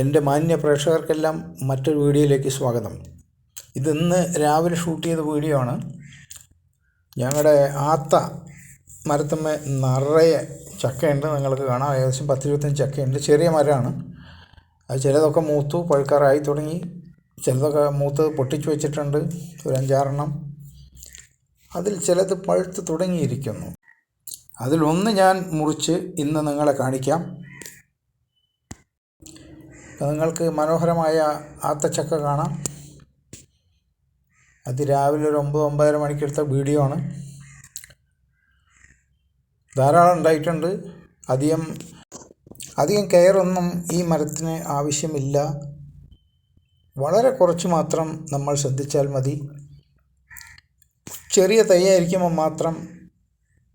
എൻ്റെ മാന്യ പ്രേക്ഷകർക്കെല്ലാം മറ്റൊരു വീഡിയോയിലേക്ക് സ്വാഗതം. ഇതിന്ന് രാവിലെ ഷൂട്ട് ചെയ്ത വീഡിയോ ആണ്. ഞങ്ങളുടെ ആത്ത മരത്തുമ്മേ നിറയെ ചക്കയുണ്ട്. നിങ്ങൾക്ക് കാണാം, ഏകദേശം 10-25 ചക്കയുണ്ട്. ചെറിയ മരമാണ്. അത് ചിലതൊക്കെ മൂത്തു പഴുക്കാറായി തുടങ്ങി, ചിലതൊക്കെ മൂത്ത് പൊട്ടിച്ചു വെച്ചിട്ടുണ്ട്, ഒരു 5-6 അതിൽ ചിലത് പഴുത്ത് തുടങ്ങിയിരിക്കുന്നു. അതിലൊന്ന് ഞാൻ മുറിച്ച് ഇന്ന് നിങ്ങളെ കാണിക്കാം. നിങ്ങൾക്ക് മനോഹരമായ ആത്തച്ചക്ക കാണാം. അത് രാവിലെ ഒരു 9-9:30 മണിക്കെടുത്ത വീഡിയോ ആണ്. ധാരാളം ഉണ്ടായിട്ടുണ്ട്. അധികം കെയറൊന്നും ഈ മരത്തിന് ആവശ്യമില്ല. വളരെ കുറച്ച് മാത്രം നമ്മൾ ശ്രദ്ധിച്ചാൽ മതി. ചെറിയ തൈയായിരിക്കുമ്പോൾ മാത്രം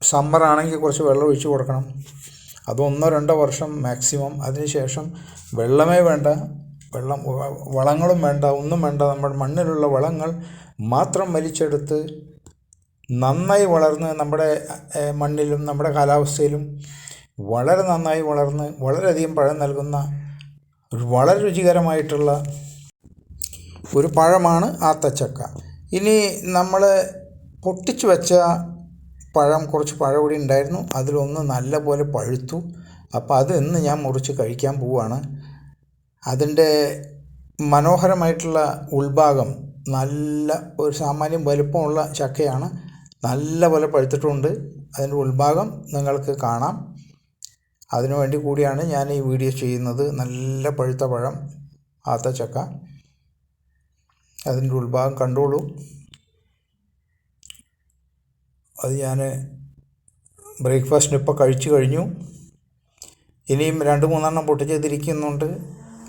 സമ്മറാണെങ്കിൽ കുറച്ച് വെള്ളം ഒഴിച്ചു കൊടുക്കണം. അത് 1-2 വർഷം മാക്സിമം. അതിനുശേഷം വെള്ളമേ വേണ്ട, വളങ്ങളും വേണ്ട, ഒന്നും വേണ്ട. നമ്മുടെ മണ്ണിലുള്ള വളങ്ങൾ മാത്രം വലിച്ചെടുത്ത് നന്നായി വളർന്ന് നമ്മുടെ മണ്ണിലും നമ്മുടെ കാലാവസ്ഥയിലും വളരെ നന്നായി വളർന്ന് വളരെയധികം പഴം നൽകുന്ന വളരെ രുചികരമായിട്ടുള്ള ഒരു പഴമാണ് ആത്തച്ചക്ക. ഇനി നമ്മൾ പൊട്ടിച്ചു വെച്ച പഴം, കുറച്ച് പഴം കൂടി ഉണ്ടായിരുന്നു. അതിലൊന്ന് നല്ല പോലെ പഴുത്തു. അപ്പോൾ അത് ഇന്ന് ഞാൻ മുറിച്ച് കഴിക്കാൻ പോവുകയാണ്. അതിൻ്റെ മനോഹരമായിട്ടുള്ള ഉൾഭാഗം നല്ല ഒരു സാമാന്യം വലുപ്പമുള്ള ചക്കയാണ്. നല്ല പോലെ പഴുത്തിട്ടുണ്ട്. അതിൻ്റെ ഉൾഭാഗം നിങ്ങൾക്ക് കാണാം. അതിനു വേണ്ടി കൂടിയാണ് ഞാൻ ഈ വീഡിയോ ചെയ്യുന്നത്. നല്ല പഴുത്ത പഴം ആത്തച്ചക്ക, അതിൻ്റെ ഉൾഭാഗം കണ്ടോളൂ. അത് ഞാൻ ബ്രേക്ക്ഫാസ്റ്റിന് ഇപ്പോൾ കഴിച്ചു കഴിഞ്ഞു. ഇനിയും 2-3 പൊട്ടിച്ചതിരിക്കുന്നുണ്ട്.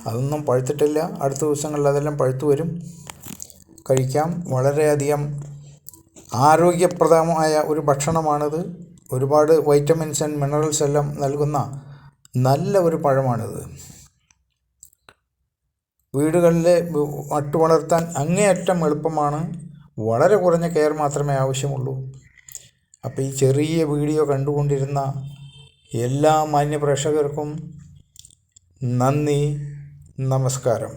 അതൊന്നും പഴുത്തിട്ടില്ല. അടുത്ത ദിവസങ്ങളിൽ അതെല്ലാം പഴുത്തു വരും, കഴിക്കാം. വളരെയധികം ആരോഗ്യപ്രദമായ ഒരു ഭക്ഷണമാണിത്. ഒരുപാട് വൈറ്റമിൻസ് ആൻഡ് മിനറൽസ് എല്ലാം നൽകുന്ന നല്ല ഒരു പഴമാണിത്. വീടുകളിൽ നട്ടു വളർത്താൻ അങ്ങേയറ്റം എളുപ്പമാണ്. വളരെ കുറഞ്ഞ കെയർ മാത്രമേ ആവശ്യമുള്ളൂ. അപ്പോൾ ഈ ചെറിയ വീഡിയോ കണ്ടുകൊണ്ടിരുന്ന എല്ലാ മാന്യ പ്രേക്ഷകർക്കും നന്ദി, നമസ്കാരം.